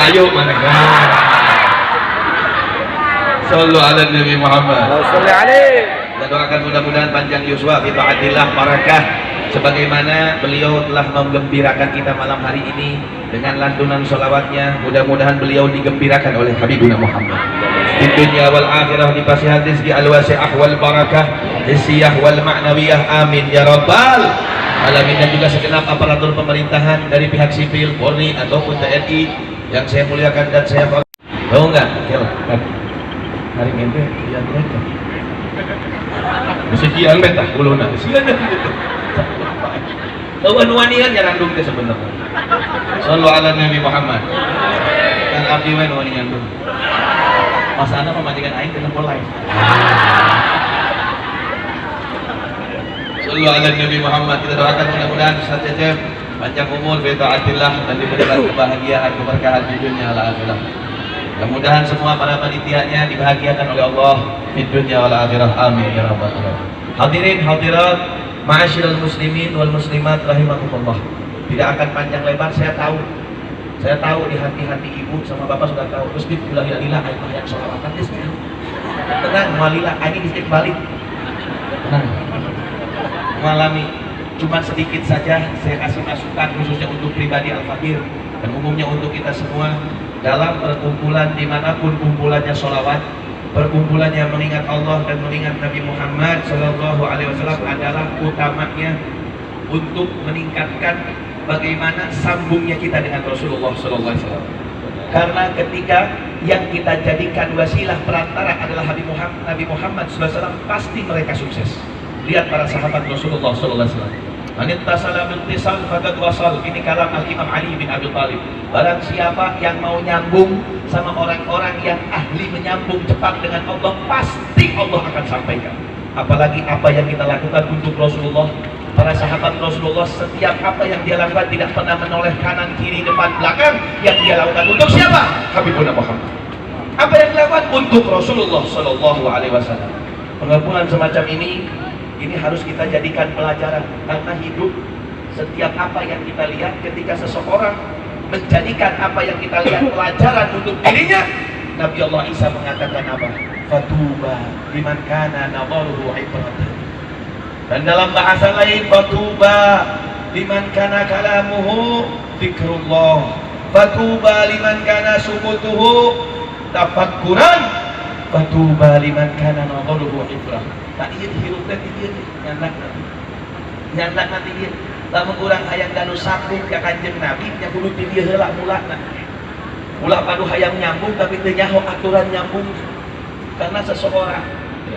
ayo mana sallu ala Nabi Muhammad. Sallallahu alaihi. Kita doakan mudah-mudahan panjang yuswa, kita adillah barakah sebagaimana beliau telah menggembirakan kita malam hari ini dengan lantunan sholawatnya. Mudah-mudahan beliau digembirakan oleh Habibuna Muhammad di dunia wal akhirah, di pasihan rizki al-wasi'ah wal barakah hissiyah wal ma'nawiyah, amin ya rabbal alamin. Dan juga segenap aparatur pemerintahan dari pihak sipil, Polri ataupun TNI yang saya muliakan dan saya tahu enggak hari ini yang mereka sekian beta uluna silakan gitu kawan wanian yang randung teh sebenarnya. Sallu ala Nabi Muhammad. Dan abdi we nu nyandung masana pemajikan aing teh mulai. Sallu ala Nabi Muhammad. Kita doakan mudah-mudahan Ustaz Cecep panjang umur bi taatillah dan diberikan kebahagiaan keberkahan di dunia wal akhirah. Mudah-mudahan semua para panitianya dibahagiakan oleh Allah di dunia wal akhirah, amin ya rabbal alamin. Hadirin hadirat ma'asyiral muslimin wal muslimat rahimakumullah. Tidak akan panjang lebar, saya tahu di hati-hati ibu sama bapak sudah tahu. Terus bilang ya lillah ayo yang sholawatan geus tenang mualila ini bisa balik tenang mengalami cuma sedikit saja saya kasih masukan khususnya untuk pribadi al-fakir dan umumnya untuk kita semua. Dalam perkumpulan dimanapun kumpulannya sholawat, perkumpulannya mengingat Allah dan mengingat Nabi Muhammad Sallallahu Alaihi Wasallam adalah utamanya untuk meningkatkan bagaimana sambungnya kita dengan Rasulullah Sallallahu Alaihi Wasallam. Karena ketika yang kita jadikan wasilah perantara adalah Nabi Muhammad Sallallahu Alaihi Wasallam, pasti mereka sukses. Lihat para sahabat Rasulullah Sallallahu Alaihi Wasallam. Manittasala biltisal faqad wasal. Ini kalam Al-Imam Ali bin Abi Thalib. Barang siapa yang mau nyambung sama orang-orang yang ahli menyambung cepat dengan Allah, pasti Allah akan sampaikan. Apalagi apa yang kita lakukan untuk Rasulullah. Para sahabat Rasulullah, setiap apa yang dia lakukan tidak pernah menoleh kanan, kiri, depan, belakang. Yang dia lakukan untuk siapa? Habibuna Muhammad. Apa yang dilakukan? Untuk Rasulullah Sallallahu Alaihi Wasallam. Pengampunan semacam ini harus kita jadikan pelajaran, karena hidup setiap apa yang kita lihat, ketika seseorang menjadikan apa yang kita lihat pelajaran untuk dirinya, Nabi Allah Isa mengatakan apa? Fatuba liman kana nadharuhu ibratan. Dan dalam bahasa lain, fatuba liman kana kalamuhu dzikrullah, fatuba liman kana sukutuhu tafakkuran, fatuba liman kana nadharuhu ibrah. Tak iya dihirup teh dia nyandak nanti dia lamun urang hayang ganu sambung ka Kanjeng Nabi nya kudu ti dieu heula mulana. Ulah padu hayang nyambung tapi teu nyaho aturan nyambung. Karena seseorang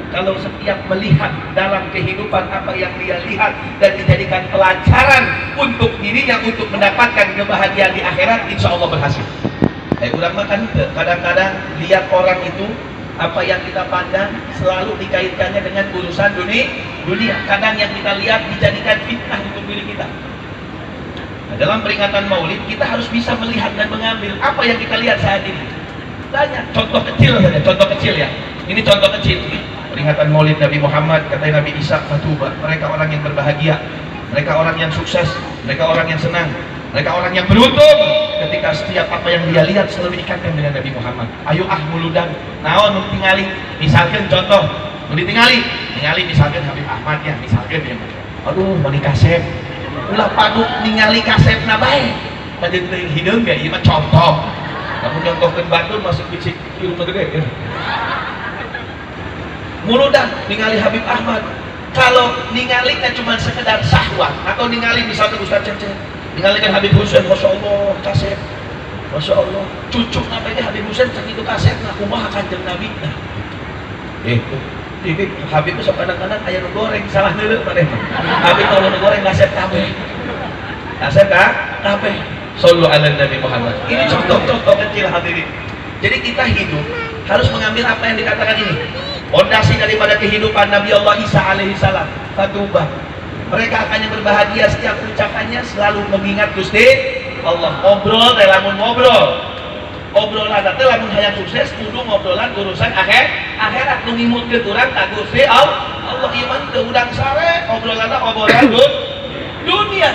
kalau setiap melihat dalam kehidupan apa yang dia lihat dan dijadikan pelajaran untuk dirinya untuk mendapatkan kebahagiaan di akhirat, insya Allah berhasil. Urang makan kadang-kadang lihat orang itu apa yang kita pandang selalu dikaitkannya dengan urusan dunia. Kadang yang kita lihat dijadikan fitnah untuk diri kita. Nah, dalam peringatan Maulid kita harus bisa melihat dan mengambil apa yang kita lihat saat ini. Banyak contoh kecil saja, contoh kecil ya. Ini contoh kecil. Peringatan Maulid Nabi Muhammad, kata Nabi Isa, fatuba. Mereka orang yang berbahagia, mereka orang yang sukses, mereka orang yang senang, mereka orang yang beruntung ketika setiap apa yang dia lihat selalu diikatkan dengan Nabi Muhammad. Ayo muludan naon nu tingali, misalkan contoh nu ditingali misalkan Habib Ahmad ya, misalkan ya. Aduh mau kasep ulah padu ningali kasepna bae padeun teu hideung ge ieu mah contoh. Namun contohkeun batur masuk bicik ilmu gede ya. Muludan ningali Habib Ahmad, kalau ningalina cuma sekedar syahwat atau ningali misalkan Ustaz Cecep ningalikeun Habib Husain, Masya Allah kasep, Masya Allah cucuk namanya Habib Husain cek itu kasep nah kumaha Kanjeng Nabi nah Habib itu kadang-kadang aya nu goreng salah deuleu maneh Habib kalau nu goreng kasep kabeh sallu ala Nabi Muhammad. Ini contoh-contoh kecil hadirin. Jadi kita hidup harus mengambil apa yang dikatakan ini fondasi daripada kehidupan Nabi Allah Isa alaihi salam. Fatubah, mereka akan yang berbahagia setiap ucapannya selalu mengingat Gusti Allah. Ngobrol lamun obrolan teh lamun hayang sukses kudu ngobrolan urusan akhirat nu ngimutkeun urang ka Gusti Allah. Iman teu udang sare obrolan dunia.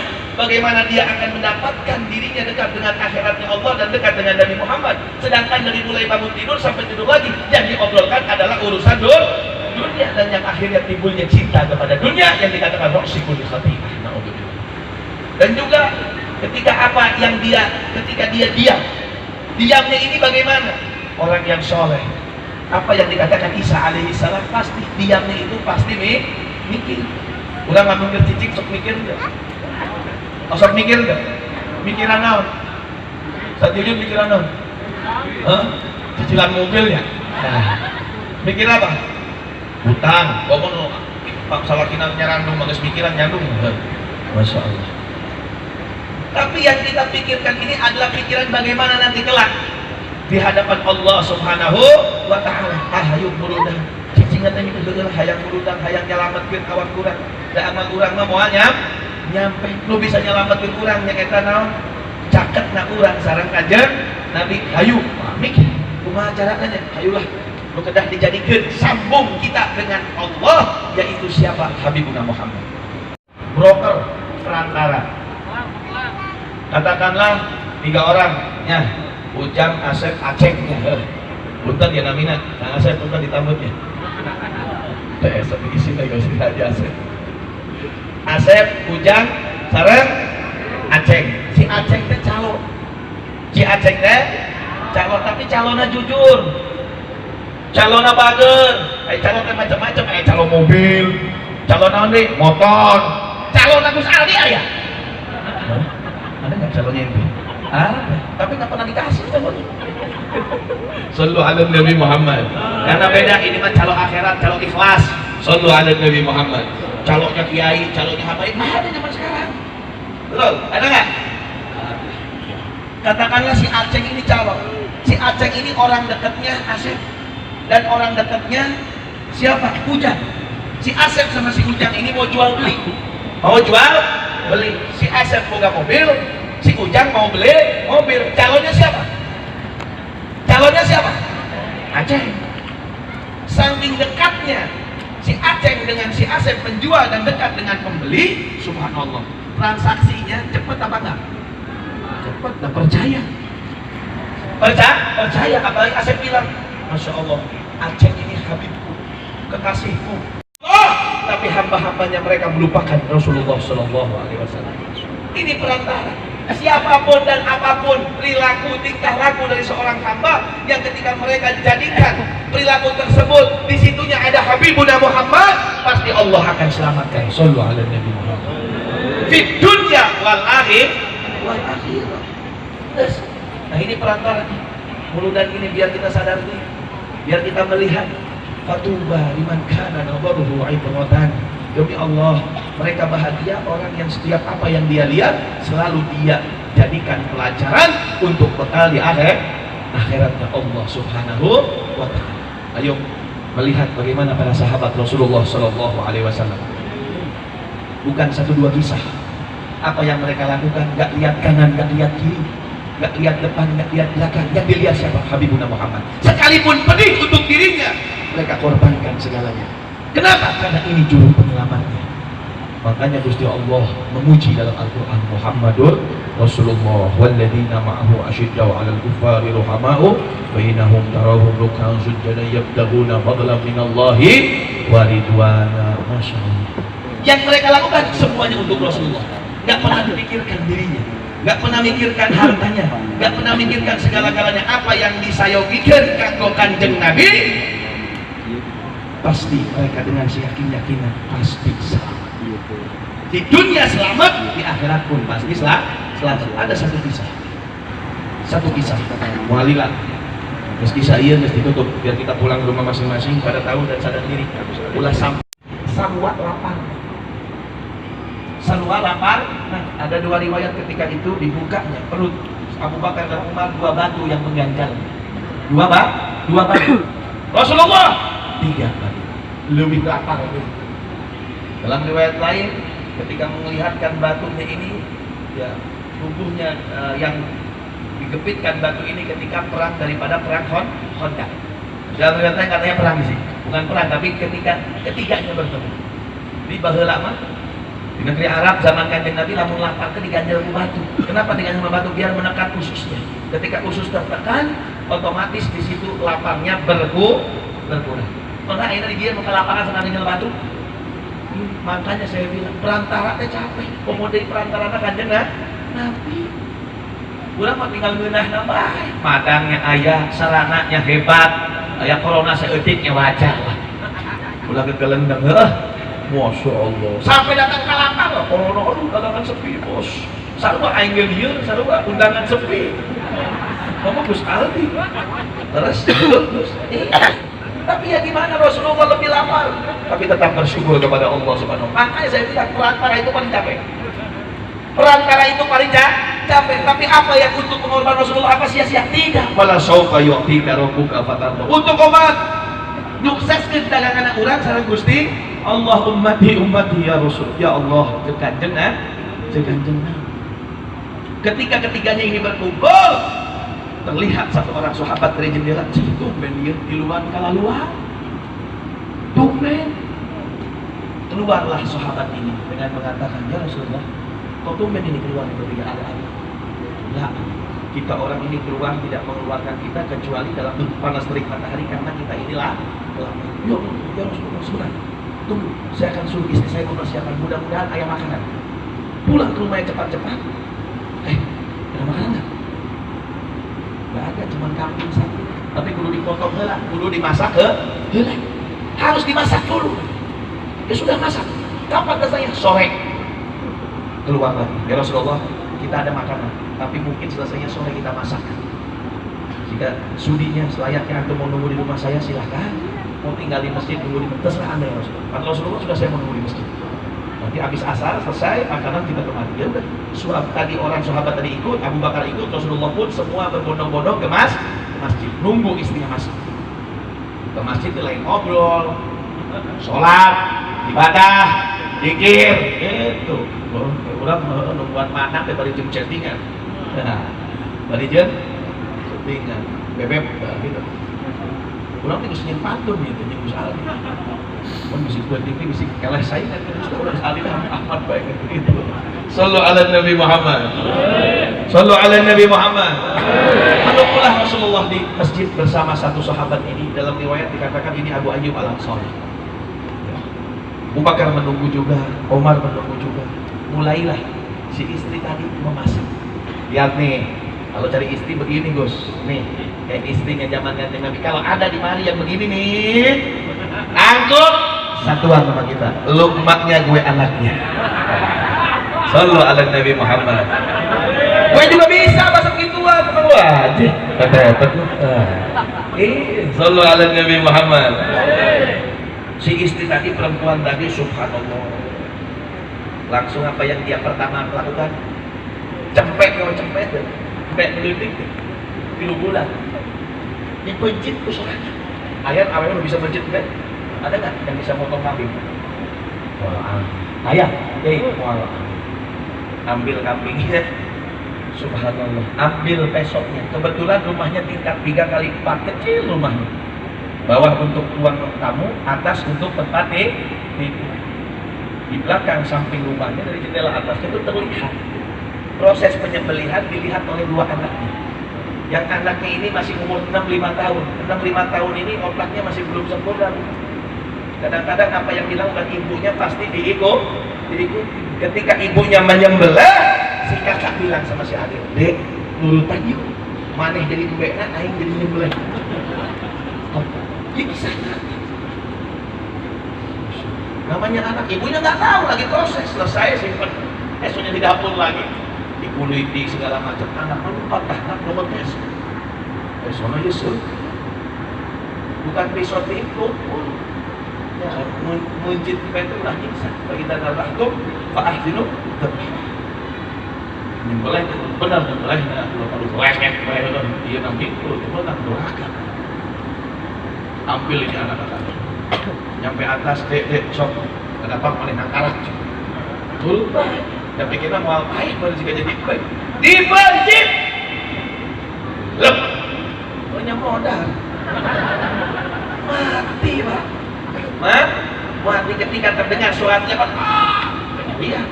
bagaimana dia akan mendapatkan dirinya dekat dengan akhiratnya Allah dan dekat dengan Nabi Muhammad. Sedangkan dari mulai bangun tidur sampai tidur lagi, yang diobrolkan adalah urusan dunia, dan yang akhirnya timbulnya cinta kepada dunia yang dikatakan rohsikul khatibah. Dan juga ketika dia diamnya ini bagaimana? Orang yang soleh, apa yang dikatakan Isa alaihissalam, pasti diamnya itu pasti mikir. Udah nggak mikir cicik, sok mikir enggak? Sok mikir enggak? Mikiran naon? Satujud mikiran naon? Cicilan mobilnya. Mikir apa? Hutang. Ngomong Pak Salakinan nyarandung, bagus mikiran nyandung. Masya Allah. Tapi yang kita pikirkan ini adalah pikiran bagaimana nanti kelak di hadapan Allah Subhanahu wa ta'ala. Hayuk murudah. Cicing katanya itu hayang murudah, hayang nyelametkeun awak kurang. Da amal urang mah moal nyampe nu bisa nyelametkeun urang nya eta naon? Caketna urang sareng kanjeng Nabi. Hayu mikir kumaha carana nya? Hayulah nu kedah dijadikeun sambung kita dengan Allah, yaitu siapa? Habibuna Muhammad. Broker, perantara. Katakanlah 3 orang ya, Ujang, Asep, Aceng ya. Punten ya namina, Kang Asep punten ditambutnya. Sepi isi lagi sih aja Asep. Asep, Ujang, sareng Aceng. Si Aceng teh calo. Si Aceng teh calo, tapi calona jujur. Calona bager. Calo teh macam-macam, calo mobil, calo naon deui? Motor. Calona Gus Aldi aya. Ada nggak calonnya itu? Tapi nggak pernah dikasih calonnya. Sallu ala Nabi Muhammad. Karena beda, ini mah calo akhirat, calo ikhlas. Sallu ala Nabi Muhammad. Calonnya kiai, calonnya habaib, ada zaman sekarang. Betul? Ada nggak? Katakanlah si Aceng ini calon. Si Aceng ini orang dekatnya Asep, dan orang dekatnya siapa? Ujang. Si Asep sama si Ujang ini mau jual beli. Mau jual beli. Si Asep boga mobil, si Ujang mau beli mobil. Calonnya siapa? Calonnya siapa? Aceng. Saking dekatnya si Aceng dengan si Asep, penjual dan dekat dengan pembeli, subhanallah, transaksinya cepat apa enggak? Cepat dan percaya. Percaya, apalagi Asep bilang, Masya Allah, Aceng ini habibku, kekasihku. Tapi hamba-hambanya mereka melupakan Rasulullah Shallallahu Alaihi Wasallam. Ini perantara. Siapapun dan apapun perilaku tingkah laku dari seorang hamba yang ketika mereka jadikan perilaku tersebut di situnya ada Habibuna Muhammad, pasti Allah akan selamatkan. Sallu ala Nabi Muhammad. Di dunia wal akhirah. Nah ini perantara. Mudah ini biar kita sadar nih, biar kita melihat. Fatuba liman kana nazaruhu ibratan. Demi Allah, mereka bahagia orang yang setiap apa yang dia lihat selalu dia jadikan pelajaran untuk bekal di akhiratnya Allah Subhanahu wa ta'ala. Ayo melihat bagaimana para sahabat Rasulullah Shallallahu Alaihi Wasallam. Bukan 1-2 kisah. Apa yang mereka lakukan, gak lihat kanan, gak lihat kiri, gak lihat depan, gak lihat belakang. Yang dilihat siapa? Habibuna Muhammad. Sekalipun pedih untuk dirinya, mereka korbankan segalanya. Kenapa? Karena ini juru penyelamatnya. Makanya Gusti Allah memuji dalam Al-Quran, Muhammadur Rasulullah walladzina ma'ahu asyiddau 'alal kuffari ruhama'u bainahum tarahum ruk'an sujjadan yabtaghuna fadlan minallahi wa ridwana. Masya Allah. Yang mereka lakukan semuanya untuk Rasulullah. Gak pernah memikirkan dirinya, gak pernah memikirkan hartanya, gak pernah memikirkan segala-galanya. Apa yang disayogikan kanggo Kanjeng Nabi, pasti mereka dengan yakin-yakinan pasti selamat. Di dunia selamat, di akhirat pun pasti selamat. Ada satu kisah mualilah. Terus kisah iya mesti tutup biar kita pulang ke rumah masing-masing pada tahu dan sadar diri. Ulah Salwa lapar. Nah, ada 2 riwayat ketika itu dibukanya perut Abu Bakar dan Umar 2 batu yang mengganjal. 2 batu. Rasulullah 3 batu. Lebih lapar. Dalam riwayat lain, ketika melihatkan batunya ini, ya tubuhnya yang digepitkan batu ini ketika perang daripada perang Khandaq. Dalam riwayat lain katanya perang sih, bukan perang, tapi ketiganya bertemu. Di baheula mah, di negeri Arab zaman Kanjeng Nabi lamun lapar teh diganjel ku batu. Kenapa diganjel ku batu? Biar menekan ususnya. Ketika usus tertekan, otomatis di situ laparnya berkurang. Pernah ini dia muka lapangan sama ganjel batu. Makanya saya bilang perantara teh capek. Komodai perantara Kanjeng Nabi. Urang mah tinggal ngeunah nambah. Madangnya aya, sarananya hebat. Aya corona saeutiknya wajar lah. Ulah kegelendeng Masya Allah. Sampai datang ke lapang loh, corona aduh dagangan sepi bos. Sarua aing lieur, sarua undangan sepi. Ngomong Gus Aldi. Terus. Tapi ya gimana, Rasulullah lebih lapar. Tapi tetap bersyukur kepada Allah Subhanahu wa taala. Makanya saya bilang perantara itu paling capek. Perantara itu paling capek. Tapi apa yang untuk pengorbanan Rasulullah apa sia-sia? Tidak. Wala saufa yu'tika rabbuka fatarda. Untuk obat nyukseskeun dagangan urang sareng Gusti Allah ummati ya Rasul. Ya Allah, Kanjeng Ketika ketiganya ini berkumpul, terlihat satu orang sahabat dari jendela, tumben dia di luar kalaluan. Tumben. Keluarlah sahabat ini dengan mengatakan, ya Rasulullah, kok tumben ini keluar dari ada-ada? Lah, kita orang ini keluar tidak mengeluarkan kita kecuali dalam panas terik matahari karena kita inilah. Ya Rasulullah, sebentar. Tunggu, saya akan suruh istri saya mempersiapkan, mudah-mudahan ayam makanan. Pulang ke rumahnya cepat-cepat. Ada makanan nggak? Nggak ada, cuma kambing satu. Tapi kudu dipotong heula, kudu dimasak heula. Harus dimasak dulu. Ya sudah masak. Kapan datangnya? Sore. Keluar lagi. Ya Rasulullah, kita ada makanan, tapi mungkin selesainya sore kita masak. Jika sudinya selayaknya Anda mau nunggu di rumah saya, silahkan. Mau tinggal di masjid, nunggu di masjid, terserah Anda ya Rasulullah. Kata Rasulullah, sudah saya mau nunggu di masjid. Nanti habis asar, selesai, makanan kita kemari. Ya udah, tadi orang sahabat tadi ikut, Abu Bakar ikut, Rasulullah pun semua berbondong-bondong ke masjid. Nunggu istrinya masak. Ke masjid lain ngobrol, sholat, ibadah, zikir, itu. Orang nungguan mana daripada jam chattingan. Nah, bari jam chattingan, bebek gitu. Orang tinggal senyum pantun gitu, nyebut Aldi. Kan bisa buat TV, bisa kalah saya kan sudah orang Aldi amat baik gitu. Sallu ala Nabi Muhammad. Sallu ala Nabi Muhammad. Menunggulah Rasulullah di masjid bersama satu sahabat ini. Dalam riwayat dikatakan ini Abu Ayyub Al-Ansari. Abu Bakar menunggu juga, Omar menunggu juga. Mulailah si istri tadi memasak. Lihat nih, kalau cari istri begini Gus, nih kayak istrinya zaman Kanjeng Nabi. Kalau ada di mana yang begini nih, angkut satuan sama kita. Lu emaknya, gue anaknya. Sallu ala Nabi Muhammad. Gue juga bisa masak gituan, emang wajib. Kata-kata. Sallu ala Nabi Muhammad. Si istri tadi, perempuan tadi, subhanallah. Langsung apa yang dia pertama lakukan? Cempet melitik 3 bulan dipencit ke sorangan. Ayat awalnya bisa pencit kan? Ada nggak yang bisa motong kambing? Ayah, ambil kambingnya, subhanallah, ambil pesoknya. Kebetulan rumahnya tingkat 3 kali 4, kecil rumahnya. Bawah untuk ruang tamu, atas untuk tempat di belakang samping rumahnya dari jendela atasnya itu terlihat proses penyembelihan dilihat oleh 2 anaknya. Yang anaknya ini masih umur 65 tahun. 65 tahun ini otaknya masih belum sempurna. Kadang-kadang apa yang dilakukan ibunya pasti diikuti. Ketika ibunya menyembelih, si kakak bilang sama si adik, "Dek, nurutan yuk. Maneh jadi kubekna, aing jadi nyembelih." Dia kisah namanya anak, ibunya nggak tahu lagi proses. Selesai simpen, esoknya di dapur lagi dikuliti segala macam. Anak anak nomor besok esoknya Yesus bukan besok itu ya muncit itu lah nyiksa bagi tanah rahtum fa'ahsinu nyembelih benar nyembelih kalau leket dia nanti itu benar doakan. Ambil ini anak-anak nyampe atas, dek, sok kenapa paling nangkarak betul, tapi kita mau apain baru juga jadi baik dipencit lep punya modal mati pak mati ketika terdengar suaranya pak Lihat,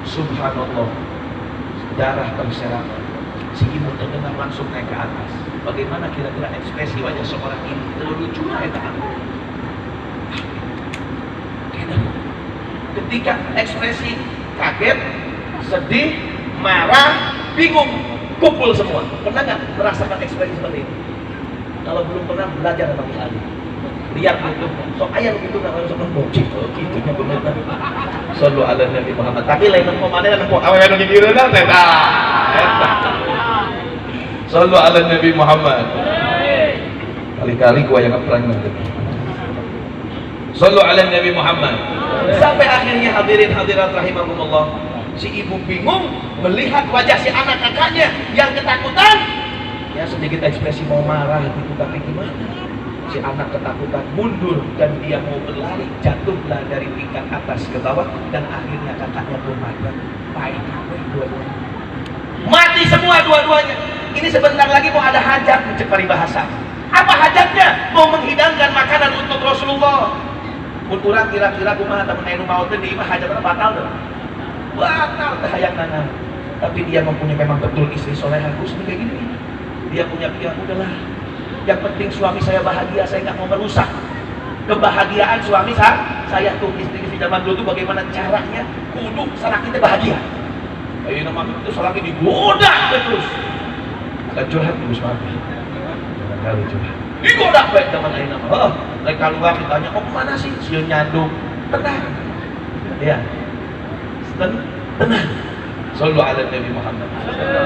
subhanallah, darah berserakan. Si ibu terdengar langsung naik ke atas. Bagaimana kira-kira ekspresi wajah seorang ibu? Lucu lah ya. Ketika ekspresi kaget, sedih, marah, bingung, kumpul semua. Pernah nggak merasakan ekspresi seperti ini? Kalau belum pernah, belajar sama Gus Ali. Lihat itu, so ayam itu nggak harus membocik, gitu nya benar. Sallu ala Nabi Muhammad. Tapi lain nemu mana nemu awal yang gitu dah, teta. Sallu ala Nabi Muhammad. Kali-kali gua yang perang nanti. Sallu ala Nabi Muhammad. Sampai akhirnya hadirin hadirat rahimakumullah, si ibu bingung melihat wajah si anak kakaknya yang ketakutan. Ya sedikit ekspresi mau marah gitu, tapi gimana? Si anak ketakutan mundur dan dia mau berlari, jatuhlah dari tingkat atas ke bawah dan akhirnya kakaknya pun mati. Baik dua-duanya. Mati semua dua-duanya. Ini sebentar lagi mau ada hajat, cek paribahasa. Apa hajatnya? Mau menghidangkan makanan untuk Rasulullah. Urang kira-kira kumaha temen anu maut teh di imah hajatna batal teh. Batal teh hayangna. Tapi dia mempunyai memang betul istri solehah Gus kayak gini. Dia punya pilihan, udahlah. Yang penting suami saya bahagia, saya nggak mau merusak kebahagiaan suami saya tuh istri-istri zaman dulu tuh bagaimana caranya kudu sanak kita bahagia. Ayo nama itu selagi digoda terus. Gak curhat Gus Mami. Jangan kali curhat. Digoda baik zaman lain nama. Oh, lain keluar ditanya, oh kemana sih? Siun nyandung. Tenang. Ya. Tenang. Sallu ala Nabi Muhammad.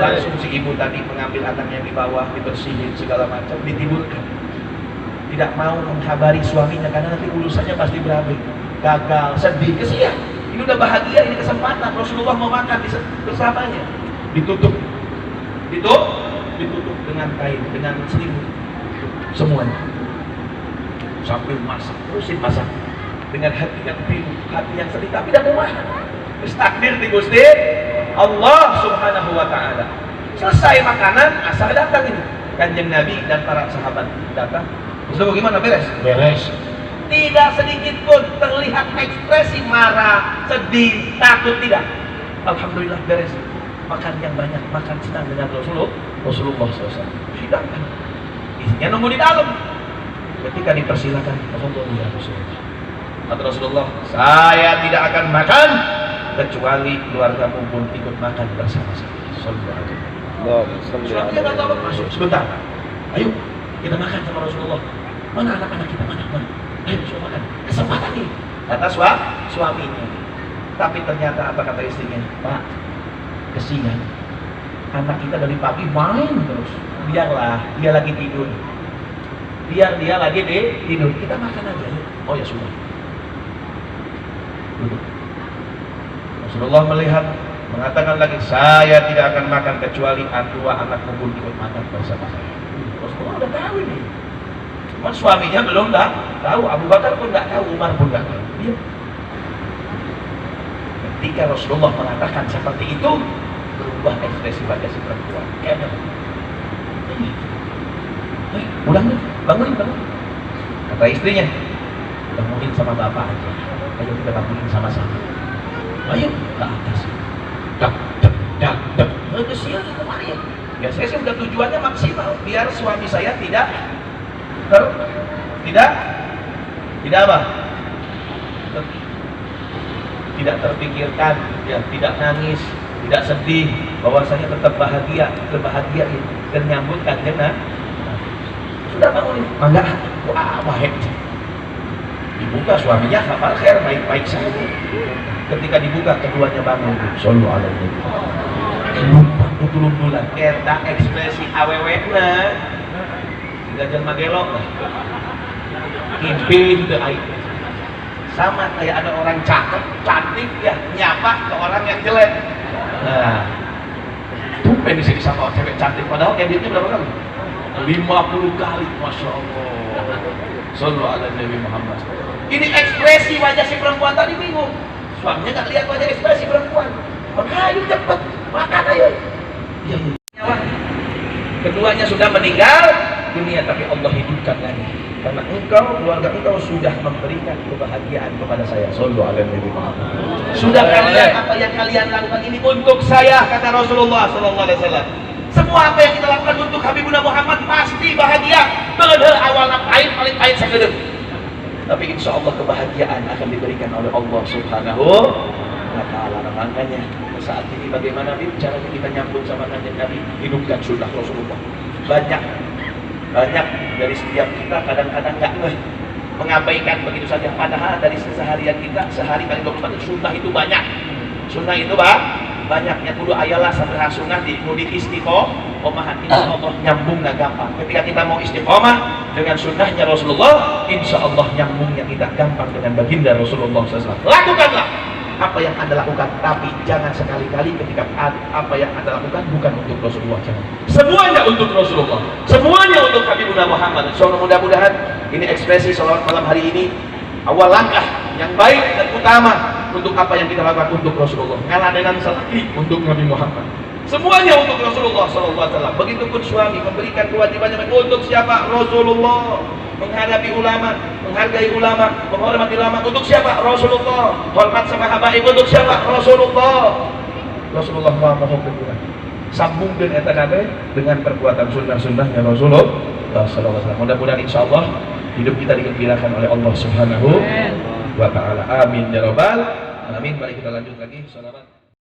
Langsung si ibu tadi mengambil anaknya di bawah, dibersihin segala macam, ditidurkan. Tidak mau menghabari suaminya karena nanti urusannya pasti berabe. Gagal, sedih, kesian. Ini udah bahagia, ini kesempatan. Rasulullah mau makan bersamanya. Ditutup dengan kain, dengan selimut. Semuanya. Sambil masak, terusin masak. Dengan hati yang pilu, hati yang sedih, tapi tidak mau makan. Takdir di Gusti Allah subhanahu wa ta'ala. Selesai makanan, asal datang ini Kanjeng Nabi dan para sahabat datang. Terus bagaimana? Beres? Beres. Tidak sedikit pun terlihat ekspresi marah, sedih, takut, tidak. Alhamdulillah beres. Makan yang banyak, makan senang dengan Rasulullah SAW. Hidangkan. Isinya nunggu di dalam. Ketika dipersilakan, Rasulullah. Kata Rasulullah, saya tidak akan makan kecuali keluargamu pun ikut makan bersama-sama. Suaminya nggak tahu, masuk sebentar. Ayo kita makan sama Rasulullah. Mana anak-anak kita, mana? Ayo suruh makan. Kesempatan nih. Kata suaminya. Tapi ternyata apa kata istrinya? Pak, kesian. Anak kita dari pagi main terus. Biarlah dia lagi tidur. Biar dia lagi tidur. Kita makan aja. Oh ya sudah. Duduk. Rasulullah melihat, mengatakan lagi, saya tidak akan makan kecuali dua anakmu pun ikut makan bersama saya. Rasulullah udah tahu ini. Cuma suaminya belum tahu, Abu Bakar pun nggak tahu, Umar pun nggak tahu. Dia. Ketika Rasulullah mengatakan seperti itu, berubah ekspresi wajah si perempuan. Kayak bangun. Kata istrinya, bangunin sama bapak aja. Ayo kita bangunin sama-sama. Ayo ke atas. Dak. Kesian kemarin. Ya saya sih udah tujuannya maksimal biar suami saya tidak apa? Tidak terpikirkan, ya, tidak nangis, tidak sedih, bahwasanya tetap bahagia, kebahagiaan dan nyambut Kanjeng Nabi. Sudah bangunin, mangga. Wah, baik. Dibuka suaminya kabar khair, baik-baik saja. Ketika dibuka keduanya bangun. Sallu ala Nabi. Lupa betul-betulan kita ekspresi awewena. Tidak jelma gelok lah. Ngimpi itu air. Sama kayak ada orang cakep, cantik ya nyapa ke orang yang jelek. Nah, tumpen di sini sama cewek cantik padahal editnya berapa kali? 50 kali, masya Allah. Sallu ala Nabi Muhammad. Ini ekspresi wajah si perempuan tadi bingung. Suaminya nggak lihat wajah ekspresi perempuan. Maka ayo cepet makan ayo. Ya. Keduanya sudah meninggal dunia tapi Allah hidupkan lagi. Karena engkau, keluarga engkau sudah memberikan kebahagiaan kepada saya. Sallu ala Nabi Muhammad. Sudah kalian, apa yang kalian lakukan ini untuk saya, kata Rasulullah sallallahu alaihi wasallam. Semua apa yang kita lakukan untuk Habibuna Muhammad pasti bahagia. Bener awalnya paling pahit sekedar. Tapi insya Allah kebahagiaan akan diberikan oleh Allah Subhanahu wa Ta'ala. Makanya saat ini bagaimana caranya kita nyambut sama kanjeng Nabi, hidupkan sunnah Rasulullah. Banyak dari setiap kita kadang-kadang nggak mengabaikan begitu saja. Padahal dari seharian kita sehari kali 24 sunnah itu banyak. Sunnah itu banyaknya kudu ayalah sampai sunnah di istiqomah. Insya Allah nyambungnya gampang. Ketika kita mau istiqomah dengan sunnahnya Rasulullah, insya Allah nyambungnya kita gampang dengan baginda Rasulullah SAW. Lakukanlah apa yang Anda lakukan, tapi jangan sekali-kali ketika apa yang Anda lakukan bukan untuk Rasulullah. Jangan. Semuanya untuk Rasulullah, semuanya untuk Habibuna Muhammad. Insyaallah mudah-mudahan ini ekspresi salawat malam hari ini awal langkah yang baik dan utama untuk apa yang kita lakukan untuk Rasulullah. Ngaladenan selagi untuk Nabi Muhammad. Semuanya untuk Rasulullah SAW. Begitupun suami memberikan kewajibannya untuk siapa? Rasulullah. Menghadapi ulama, menghargai ulama, menghormati ulama untuk siapa? Rasulullah. Hormat sama habaib untuk siapa? Rasulullah. Rasulullah mohon berguna. Sambungkan eta kabeh dengan perbuatan sunnah-sunnahnya Rasulullah SAW. Mudah-mudahan insyaallah hidup kita digembirakan oleh Allah Subhanahu wa Ta'ala. Amin ya rabbal alamin. Mari kita lanjut lagi. Salawat.